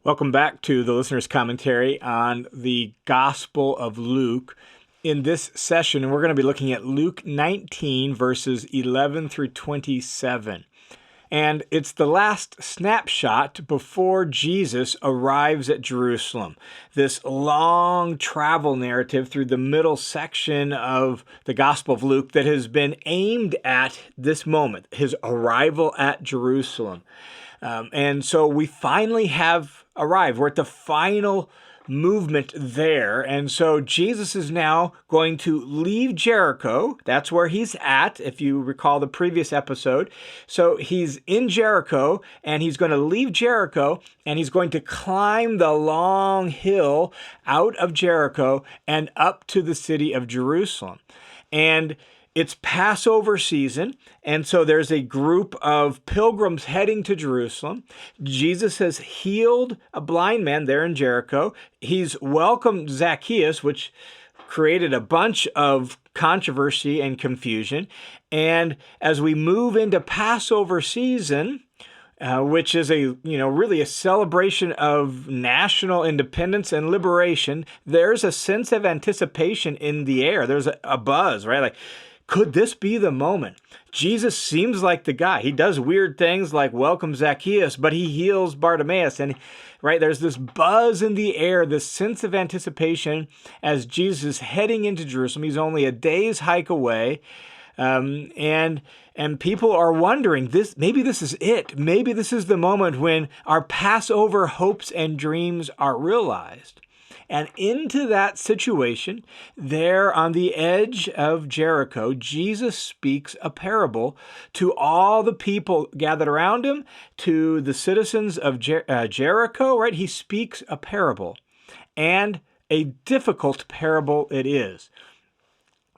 Welcome back to the listener's commentary on the Gospel of Luke. In this session, we're going to be looking at Luke 19, verses 11 through 27. And it's the last snapshot before Jesus arrives at Jerusalem. This long travel narrative through the middle section of the Gospel of Luke that has been aimed at this moment, his arrival at Jerusalem. And so we finally have arrived. We're at the final movement there. And so Jesus is now going to leave Jericho. That's where he's at, if you recall the previous episode. So he's in Jericho, and he's going to leave Jericho, and he's going to climb the long hill out of Jericho and up to the city of Jerusalem. And it's Passover season, and so there's a group of pilgrims heading to Jerusalem. Jesus has healed a blind man there in Jericho. He's welcomed Zacchaeus, which created a bunch of controversy and confusion. And as we move into Passover season, which is really a celebration of national independence and liberation, there's a sense of anticipation in the air. There's a buzz, right? Like, could this be the moment? Jesus seems like the guy. He does weird things like welcome Zacchaeus, but he heals Bartimaeus. And there's this buzz in the air, this sense of anticipation as Jesus is heading into Jerusalem. He's only a day's hike away. And people are wondering, maybe this is it. Maybe this is the moment when our Passover hopes and dreams are realized. And into that situation, there on the edge of Jericho, Jesus speaks a parable to all the people gathered around him, to the citizens of Jericho, right? He speaks a parable, and a difficult parable it is.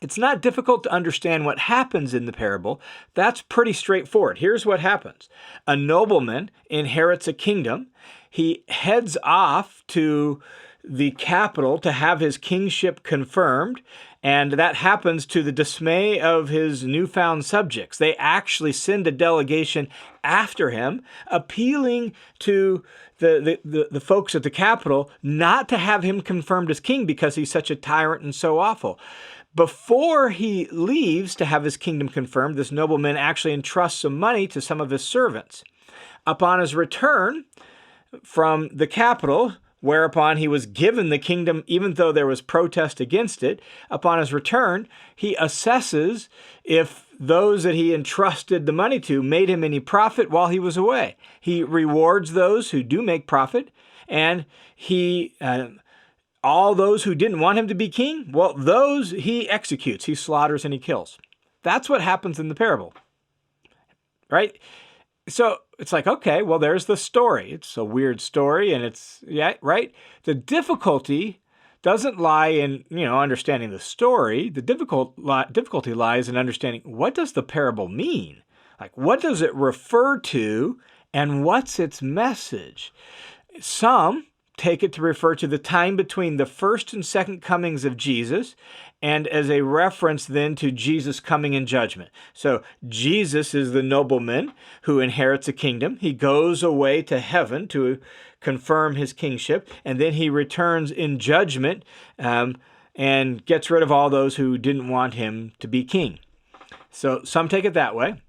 It's not difficult to understand what happens in the parable. That's pretty straightforward. Here's what happens. A nobleman inherits a kingdom. He heads off to the capital to have his kingship confirmed, and that happens to the dismay of his newfound subjects. They actually send a delegation after him, appealing to the folks at the capital not to have him confirmed as king because he's such a tyrant and so awful. Before he leaves to have his kingdom confirmed, this nobleman actually entrusts some money to some of his servants. Upon his return from the capital, whereupon he was given the kingdom, even though there was protest against it, upon his return, he assesses if those that he entrusted the money to made him any profit while he was away. He rewards those who do make profit, and all those who didn't want him to be king, well, those he executes, he slaughters and he kills. That's what happens in the parable, right? So it's like, okay, well, there's the story. It's a weird story, and right? The difficulty doesn't lie in, understanding the story. The difficulty lies in understanding, what does the parable mean? Like, what does it refer to, and what's its message? Some take it to refer to the time between the first and second comings of Jesus, and as a reference then to Jesus coming in judgment. So Jesus is the nobleman who inherits a kingdom. He goes away to heaven to confirm his kingship, and then he returns in judgment and gets rid of all those who didn't want him to be king. So some take it that way.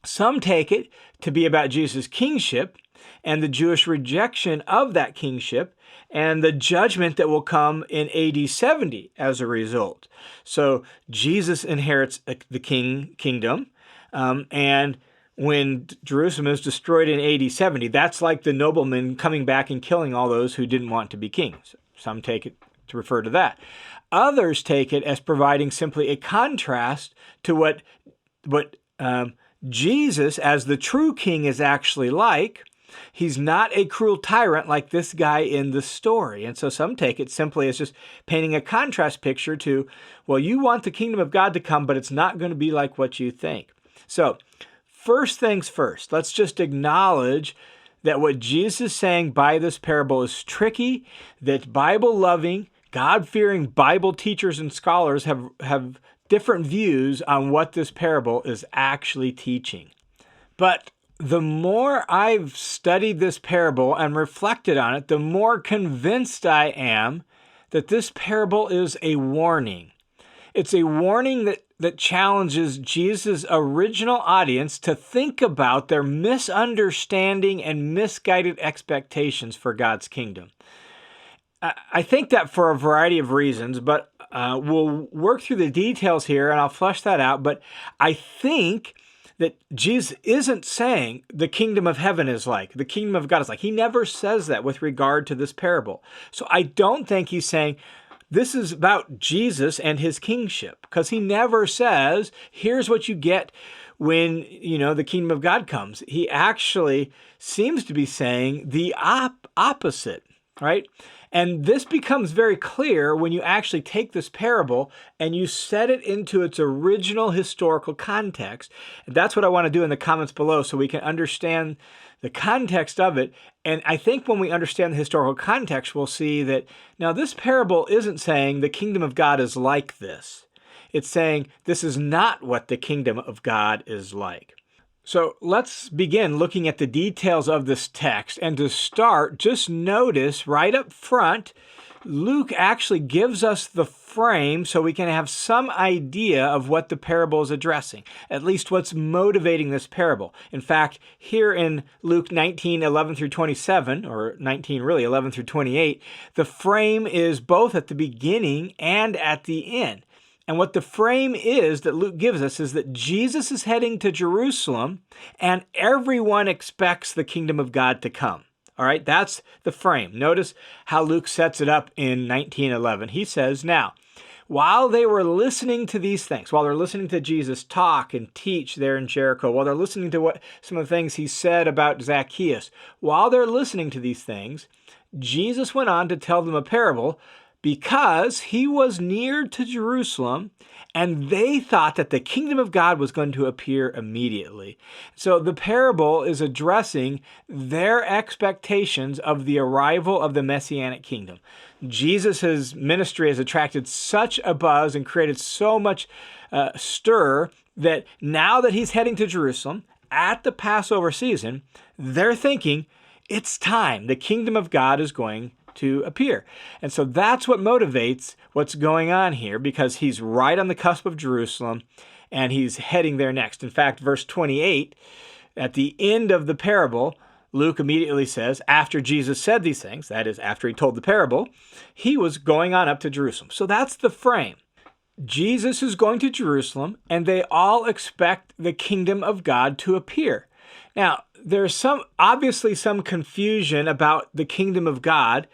Some take it to be about Jesus' kingship and the Jewish rejection of that kingship, and the judgment that will come in AD 70 as a result. So Jesus inherits the kingdom, and when Jerusalem is destroyed in AD 70, that's like the nobleman coming back and killing all those who didn't want to be kings. Some take it to refer to that. Others take it as providing simply a contrast to what Jesus, as the true king, is actually like. He's not a cruel tyrant like this guy in the story. And so some take it simply as just painting a contrast picture to, well, you want the kingdom of God to come, but it's not going to be like what you think. So first things first, let's just acknowledge that what Jesus is saying by this parable is tricky, that Bible-loving, God-fearing Bible teachers and scholars have different views on what this parable is actually teaching. But the more I've studied this parable and reflected on it, the more convinced I am that this parable is a warning. It's a warning that challenges Jesus' original audience to think about their misunderstanding and misguided expectations for God's kingdom. I think that for a variety of reasons, but we'll work through the details here and I'll flesh that out. But I think that Jesus isn't saying the kingdom of heaven is like, the kingdom of God is like. He never says that with regard to this parable. So I don't think he's saying this is about Jesus and his kingship, because he never says, here's what you get when, the kingdom of God comes. He actually seems to be saying the opposite, right? And this becomes very clear when you actually take this parable and you set it into its original historical context. And that's what I want to do in the comments below so we can understand the context of it. And I think when we understand the historical context, we'll see that now this parable isn't saying the kingdom of God is like this. It's saying this is not what the kingdom of God is like. So let's begin looking at the details of this text. And to start, just notice right up front, Luke actually gives us the frame so we can have some idea of what the parable is addressing, at least what's motivating this parable. In fact, here in Luke 19:11 through 27, or 19 really, 11 through 28, the frame is both at the beginning and at the end. And what the frame is that Luke gives us is that Jesus is heading to Jerusalem and everyone expects the kingdom of God to come. All right, that's the frame. Notice how Luke sets it up in 19:11. He says, now, while they were listening to these things, while they're listening to Jesus talk and teach there in Jericho, while they're listening to some of the things he said about Zacchaeus, while they're listening to these things, Jesus went on to tell them a parable because he was near to Jerusalem and they thought that the kingdom of God was going to appear immediately. So the parable is addressing their expectations of the arrival of the Messianic kingdom. Jesus' ministry has attracted such a buzz and created so much stir that now that he's heading to Jerusalem at the Passover season, they're thinking it's time. The kingdom of God is going to appear. And so that's what motivates what's going on here, because he's right on the cusp of Jerusalem and he's heading there next. In fact, verse 28, at the end of the parable, Luke immediately says, after Jesus said these things, that is, after he told the parable, he was going on up to Jerusalem. So that's the frame. Jesus is going to Jerusalem and they all expect the kingdom of God to appear. Now, there's obviously some confusion about the kingdom of God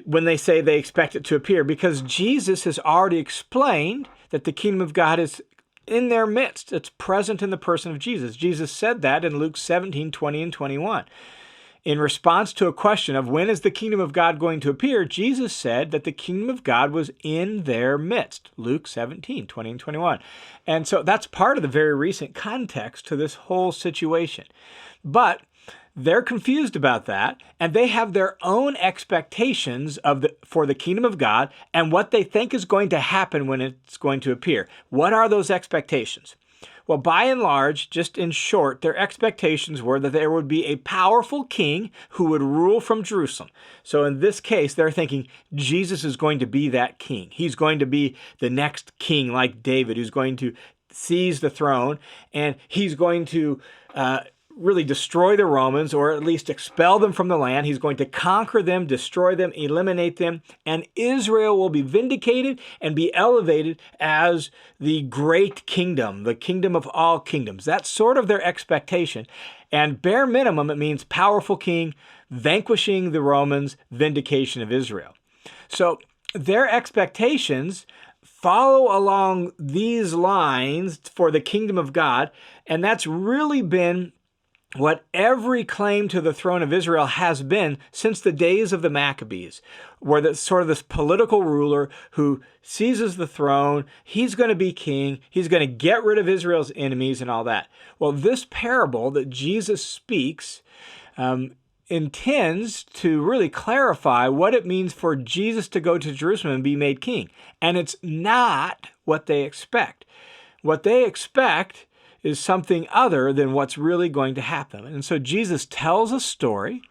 when they say they expect it to appear, because Jesus has already explained that the kingdom of God is in their midst. It's present in the person of Jesus. Jesus said that in Luke 17:20 and 21. In response to a question of when is the kingdom of God going to appear, Jesus said that the kingdom of God was in their midst. Luke 17:20 and 21. And so that's part of the very recent context to this whole situation. But they're confused about that, and they have their own expectations for the kingdom of God and what they think is going to happen when it's going to appear. What are those expectations? Well, by and large, just in short, their expectations were that there would be a powerful king who would rule from Jerusalem. So in this case, they're thinking Jesus is going to be that king. He's going to be the next king like David, who's going to seize the throne, and he's going to really destroy the Romans, or at least expel them from the land. He's going to conquer them, destroy them, eliminate them, and Israel will be vindicated and be elevated as the great kingdom, the kingdom of all kingdoms. That's sort of their expectation. And bare minimum, it means powerful king, vanquishing the Romans, vindication of Israel. So their expectations follow along these lines for the kingdom of God, and that's really been what every claim to the throne of Israel has been since the days of the Maccabees, where the sort of this political ruler who seizes the throne, he's going to be king, he's going to get rid of Israel's enemies and all that. Well, this parable that Jesus speaks intends to really clarify what it means for Jesus to go to Jerusalem and be made king. And it's not what they expect. What they expect is something other than what's really going to happen. And so Jesus tells a story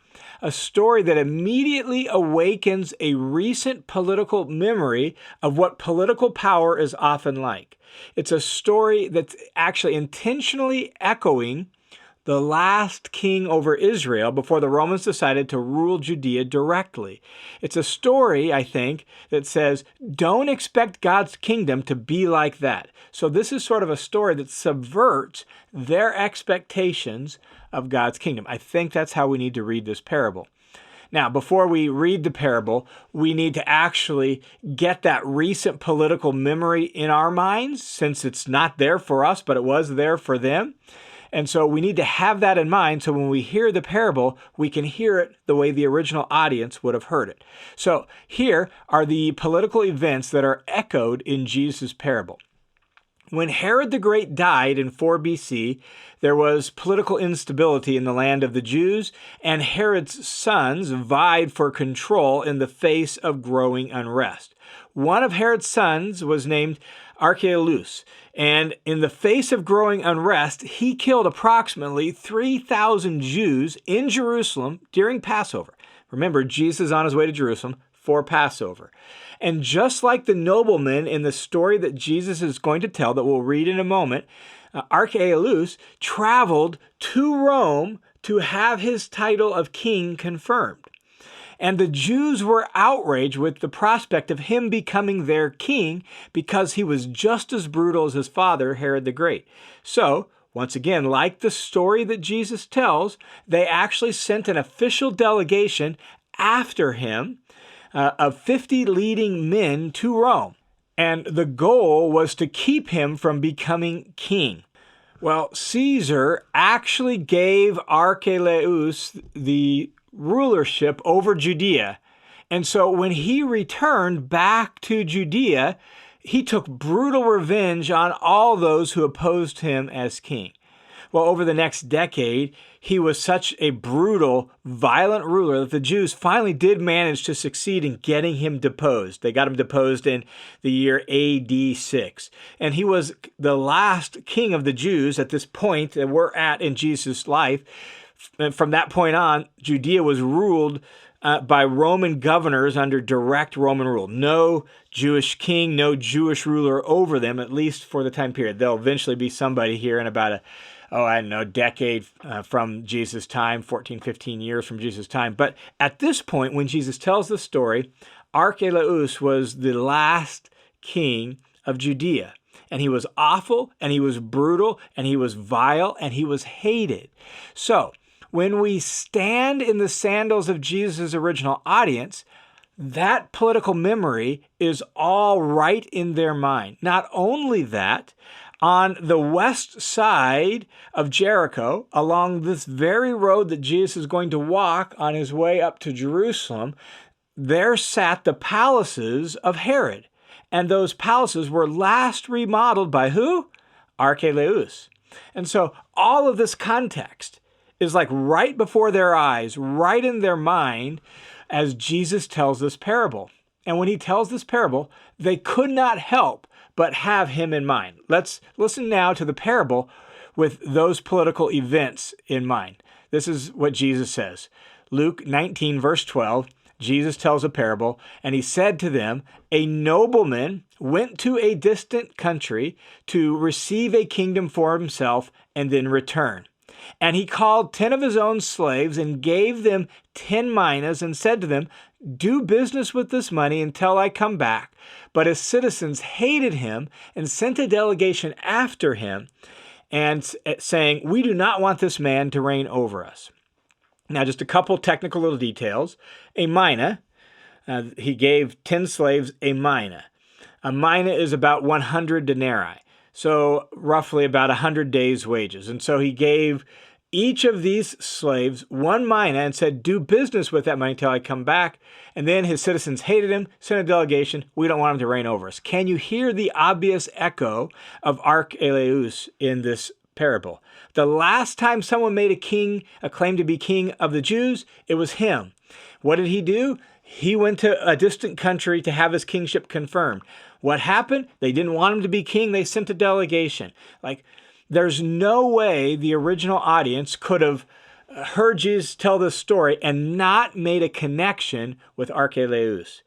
that immediately awakens a recent political memory of what political power is often like. It's a story that's actually intentionally echoing the last king over Israel before the Romans decided to rule Judea directly. It's a story, I think, that says, don't expect God's kingdom to be like that. So this is sort of a story that subverts their expectations of God's kingdom. I think that's how we need to read this parable. Now, before we read the parable, we need to actually get that recent political memory in our minds, since it's not there for us, but it was there for them. And so we need to have that in mind so when we hear the parable, we can hear it the way the original audience would have heard it. So here are the political events that are echoed in Jesus' parable. When Herod the Great died in 4 BC, there was political instability in the land of the Jews, and Herod's sons vied for control in the face of growing unrest. One of Herod's sons was named Archelaus, and in the face of growing unrest, he killed approximately 3,000 Jews in Jerusalem during Passover. Remember, Jesus is on his way to Jerusalem for Passover. And just like the nobleman in the story that Jesus is going to tell that we'll read in a moment, Archelaus traveled to Rome to have his title of king confirmed. And the Jews were outraged with the prospect of him becoming their king because he was just as brutal as his father, Herod the Great. So, once again, like the story that Jesus tells, they actually sent an official delegation after him of 50 leading men to Rome. And the goal was to keep him from becoming king. Well, Caesar actually gave Archelaus the rulership over Judea. And so when he returned back to Judea, he took brutal revenge on all those who opposed him as king. Well, over the next decade, he was such a brutal, violent ruler that the Jews finally did manage to succeed in getting him deposed. They got him deposed in the year AD 6. And he was the last king of the Jews at this point that we're at in Jesus' life. And from that point on, Judea was ruled by Roman governors under direct Roman rule. No Jewish king, no Jewish ruler over them, at least for the time period. There'll eventually be somebody here in about a decade from Jesus' time, 14, 15 years from Jesus' time. But at this point, when Jesus tells the story, Archelaus was the last king of Judea. And he was awful, and he was brutal, and he was vile, and he was hated. So, when we stand in the sandals of Jesus' original audience, that political memory is all right in their mind. Not only that, on the west side of Jericho, along this very road that Jesus is going to walk on his way up to Jerusalem, there sat the palaces of Herod. And those palaces were last remodeled by who? Archelaus. And so all of this context is like right before their eyes, right in their mind, as Jesus tells this parable. And when he tells this parable, they could not help but have him in mind. Let's listen now to the parable with those political events in mind. This is what Jesus says. Luke 19, verse 12, Jesus tells a parable, and he said to them, "A nobleman went to a distant country to receive a kingdom for himself and then return. And he called 10 of his own slaves and gave them 10 minas and said to them, 'Do business with this money until I come back.' But his citizens hated him and sent a delegation after him and saying, 'We do not want this man to reign over us.'" Now, just a couple technical little details. A mina, he gave 10 slaves a mina. A mina is about 100 denarii. So roughly about 100 days' wages. And so he gave each of these slaves 1 mina and said, "Do business with that money until I come back." And then his citizens hated him, sent a delegation. "We don't want him to reign over us." Can you hear the obvious echo of Archelaus in this parable? The last time someone made a claim to be king of the Jews, it was him. What did he do? He went to a distant country to have his kingship confirmed. What happened? They didn't want him to be king. They sent a delegation. Like, There's no way the original audience could have heard Jesus tell this story and not made a connection with Archelaus.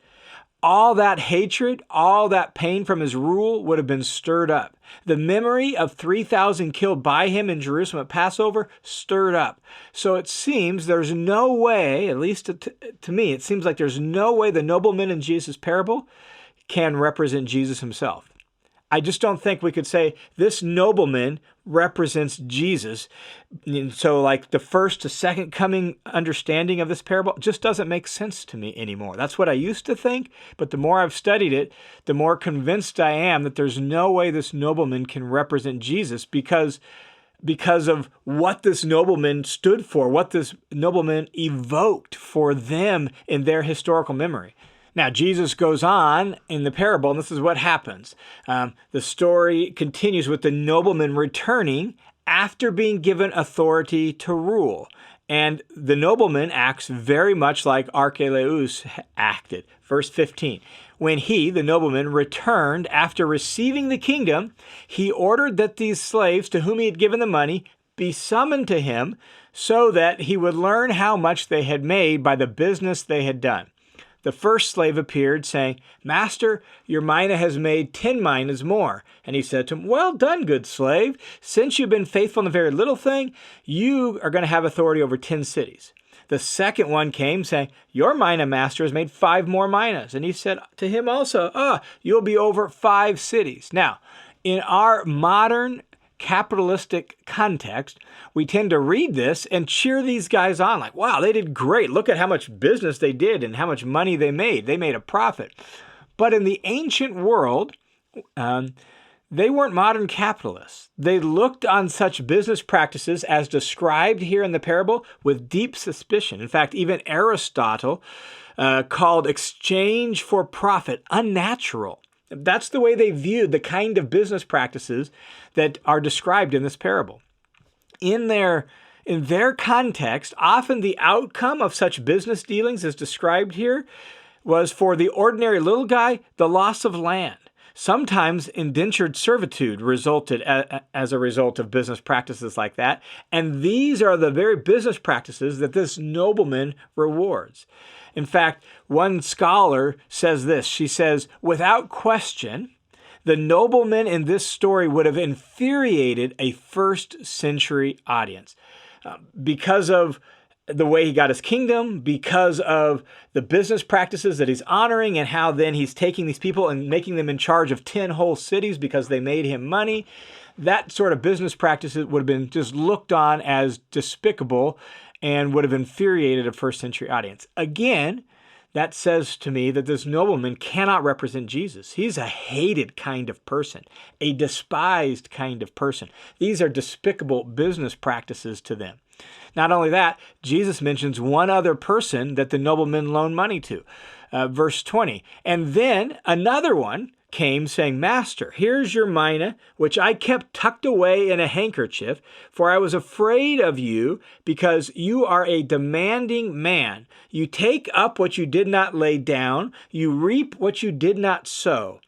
All that hatred, all that pain from his rule would have been stirred up. The memory of 3,000 killed by him in Jerusalem at Passover stirred up. So it seems there's no way, at least to me, it seems like there's no way the nobleman in Jesus' parable can represent Jesus himself. I just don't think we could say this nobleman represents Jesus. And so like the first to second coming understanding of this parable just doesn't make sense to me anymore. That's what I used to think, but the more I've studied it, the more convinced I am that there's no way this nobleman can represent Jesus because of what this nobleman stood for, what this nobleman evoked for them in their historical memory. Now, Jesus goes on in the parable, and this is what happens. The story continues with the nobleman returning after being given authority to rule. And the nobleman acts very much like Archelaus acted. Verse 15, when he, the nobleman, returned after receiving the kingdom, he ordered that these slaves to whom he had given the money be summoned to him so that he would learn how much they had made by the business they had done. The first slave appeared, saying, Master, your mina has made 10 minas more. And he said to him, Well done, good slave. Since you've been faithful in a very little thing, you are going to have authority over 10 cities. The second one came, saying, Your mina master has made 5 more minas. And he said to him also, You'll be over 5 cities. Now, in our modern capitalistic context, we tend to read this and cheer these guys on like, wow, they did great. Look at how much business they did and how much money they made. They made a profit. But in the ancient world, they weren't modern capitalists. They looked on such business practices as described here in the parable with deep suspicion. In fact, even Aristotle called exchange for profit unnatural. That's the way they viewed the kind of business practices that are described in this parable. In their context, often the outcome of such business dealings as described here was for the ordinary little guy, the loss of land. Sometimes indentured servitude resulted as a result of business practices like that. And these are the very business practices that this nobleman rewards. In fact, one scholar says this. She says, without question, the nobleman in this story would have infuriated a first century audience because of the way he got his kingdom, because of the business practices that he's honoring and how then he's taking these people and making them in charge of 10 whole cities because they made him money. That sort of business practices would have been just looked on as despicable and would have infuriated a first century audience. Again, that says to me that this nobleman cannot represent Jesus. He's a hated kind of person, a despised kind of person. These are despicable business practices to them. Not only that, Jesus mentions one other person that the nobleman loaned money to. Verse 20, and then another one came saying, Master, here's your mina, which I kept tucked away in a handkerchief, for I was afraid of you because you are a demanding man. You take up what you did not lay down. You reap what you did not sow.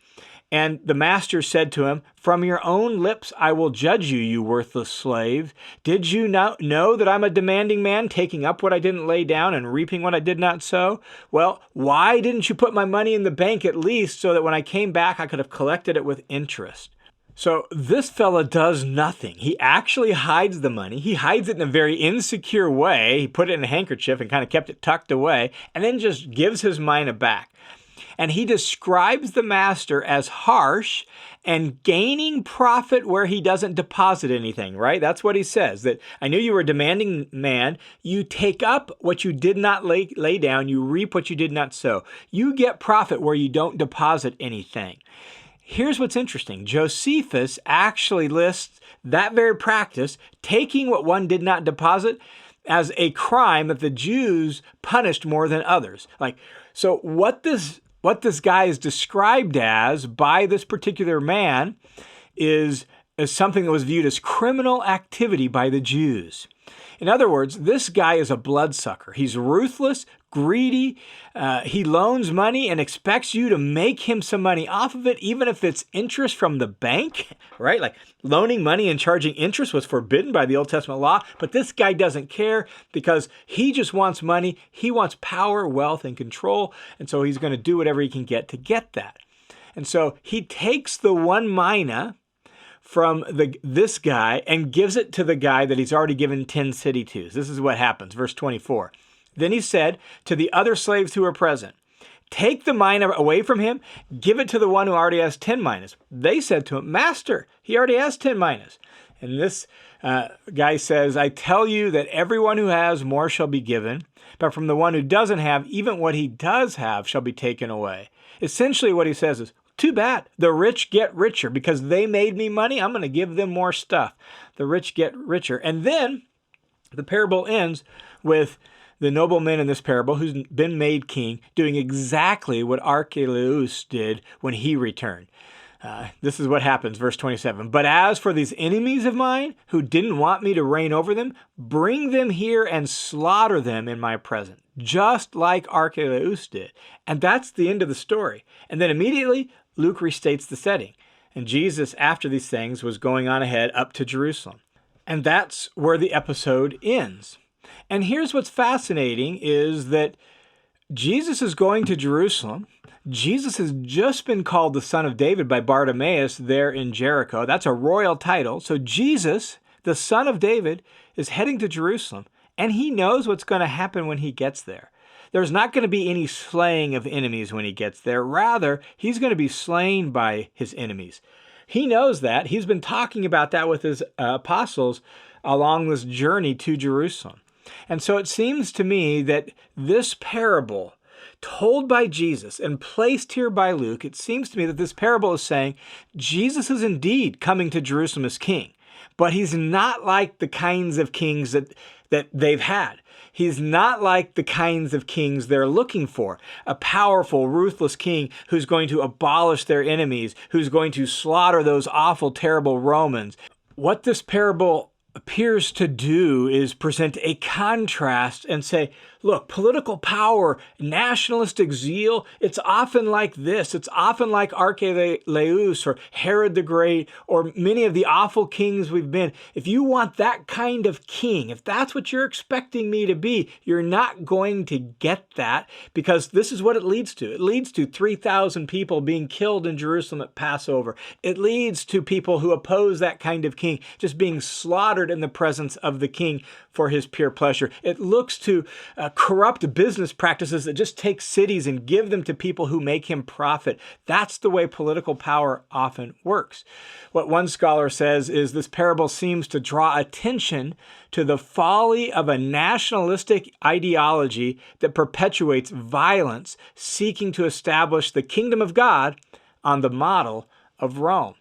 And the master said to him, From your own lips I will judge you, you worthless slave. Did you not know that I'm a demanding man, taking up what I didn't lay down and reaping what I did not sow? Well, why didn't you put my money in the bank at least so that when I came back I could have collected it with interest? So this fella does nothing. He actually hides the money. He hides it in a very insecure way. He put it in a handkerchief and kind of kept it tucked away and then just gives his mina back. And he describes the master as harsh and gaining profit where he doesn't deposit anything, right? That's what he says, that I knew you were a demanding man. You take up what you did not lay down. You reap what you did not sow. You get profit where you don't deposit anything. Here's what's interesting. Josephus actually lists that very practice, taking what one did not deposit, as a crime that the Jews punished more than others. So what this guy is described as by this particular man is something that was viewed as criminal activity by the Jews. In other words, this guy is a bloodsucker. He's ruthless, greedy. He loans money and expects you to make him some money off of it, even if it's interest from the bank, right? Like loaning money and charging interest was forbidden by the Old Testament law, but this guy doesn't care because he just wants money. He wants power, wealth, and control, and so he's going to do whatever he can get to get that. And so he takes the one mina from this guy and gives it to the guy that he's already given 10 city twos. This is what happens, verse 24. Then he said to the other slaves who were present, take the mina away from him, give it to the one who already has 10 minas. They said to him, Master, he already has 10 minas. And this guy says, I tell you that everyone who has more shall be given, but from the one who doesn't have, even what he does have shall be taken away. Essentially what he says is, too bad. The rich get richer because they made me money. I'm going to give them more stuff. The rich get richer. And then the parable ends with the nobleman in this parable who's been made king doing exactly what Archelaus did when he returned. This is what happens, verse 27. But as for these enemies of mine who didn't want me to reign over them, bring them here and slaughter them in my presence, just like Archelaus did. And that's the end of the story. And then immediately Luke restates the setting. And Jesus, after these things, was going on ahead up to Jerusalem. And that's where the episode ends. And here's what's fascinating is that Jesus is going to Jerusalem. Jesus has just been called the Son of David by Bartimaeus there in Jericho. That's a royal title. So Jesus, the Son of David, is heading to Jerusalem. And he knows what's going to happen when he gets there. There's not going to be any slaying of enemies when he gets there. Rather, he's going to be slain by his enemies. He knows that. He's been talking about that with his apostles along this journey to Jerusalem. And so it seems to me that this parable, told by Jesus and placed here by Luke, it seems to me that this parable is saying Jesus is indeed coming to Jerusalem as king, but he's not like the kinds of kings that they've had. He's not like the kinds of kings they're looking for. A powerful, ruthless king who's going to abolish their enemies, who's going to slaughter those awful, terrible Romans. What this parable appears to do is present a contrast and say, look, political power, nationalistic zeal, it's often like this. It's often like Archelaus or Herod the Great or many of the awful kings we've been. If you want that kind of king, if that's what you're expecting me to be, you're not going to get that because this is what it leads to. It leads to 3,000 people being killed in Jerusalem at Passover. It leads to people who oppose that kind of king just being slaughtered in the presence of the king for his pure pleasure. It looks to corrupt business practices that just take cities and give them to people who make him profit. That's the way political power often works. What one scholar says is this parable seems to draw attention to the folly of a nationalistic ideology that perpetuates violence, seeking to establish the kingdom of God on the model of Rome.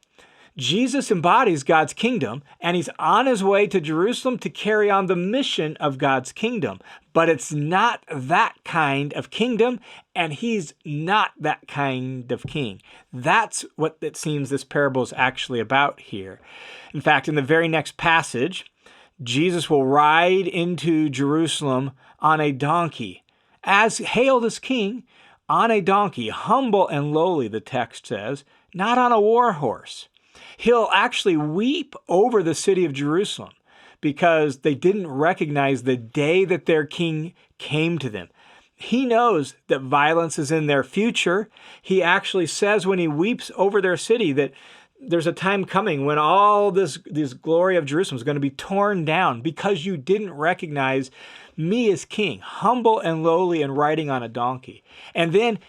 Jesus embodies God's kingdom, and he's on his way to Jerusalem to carry on the mission of God's kingdom. But it's not that kind of kingdom, and he's not that kind of king. That's what it seems this parable is actually about here. In fact, in the very next passage, Jesus will ride into Jerusalem on a donkey, as hailed as king, on a donkey, humble and lowly, the text says, not on a war horse. He'll actually weep over the city of Jerusalem because they didn't recognize the day that their king came to them. He knows that violence is in their future. He actually says when he weeps over their city that there's a time coming when all this glory of Jerusalem is going to be torn down because you didn't recognize me as king, humble and lowly and riding on a donkey. And then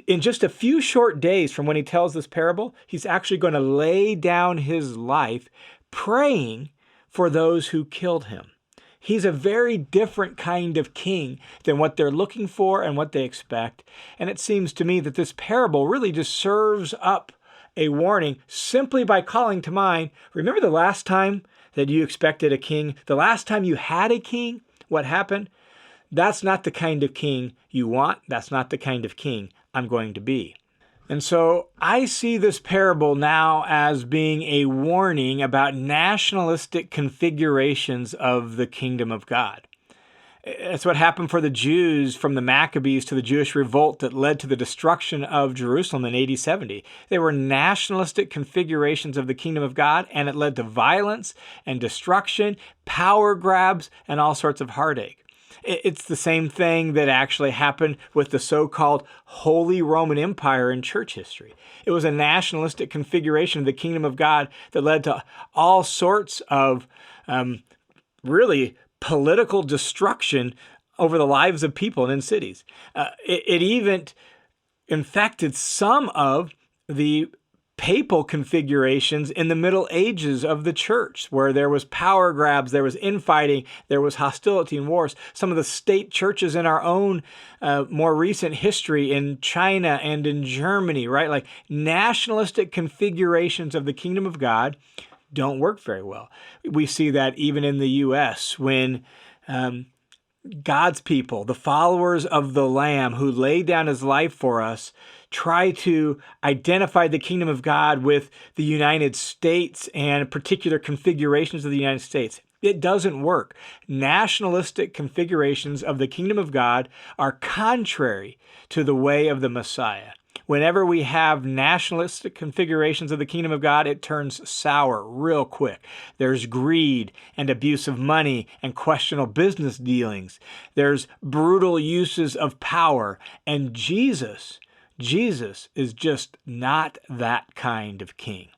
in just a few short days from when he tells this parable, he's actually going to lay down his life praying for those who killed him. He's a very different kind of king than what they're looking for and what they expect. And it seems to me that this parable really just serves up a warning simply by calling to mind, remember the last time that you expected a king? The last time you had a king? What happened? That's not the kind of king you want. That's not the kind of king I'm going to be. And so I see this parable now as being a warning about nationalistic configurations of the kingdom of God. That's what happened for the Jews from the Maccabees to the Jewish revolt that led to the destruction of Jerusalem in AD 70. They were nationalistic configurations of the kingdom of God, and it led to violence and destruction, power grabs, and all sorts of heartache. It's the same thing that actually happened with the so-called Holy Roman Empire in church history. It was a nationalistic configuration of the kingdom of God that led to all sorts of really political destruction over the lives of people and in cities. It even infected some of the papal configurations in the Middle Ages of the church, where there was power grabs, there was infighting, there was hostility and wars. Some of the state churches in our own more recent history in China and in Germany, right? Like nationalistic configurations of the kingdom of God don't work very well. We see that even in the U.S. when God's people, the followers of the Lamb who laid down his life for us, try to identify the kingdom of God with the United States and particular configurations of the United States. It doesn't work. Nationalistic configurations of the kingdom of God are contrary to the way of the Messiah. Whenever we have nationalistic configurations of the kingdom of God, it turns sour real quick. There's greed and abuse of money and questionable business dealings. There's brutal uses of power. And Jesus is just not that kind of king.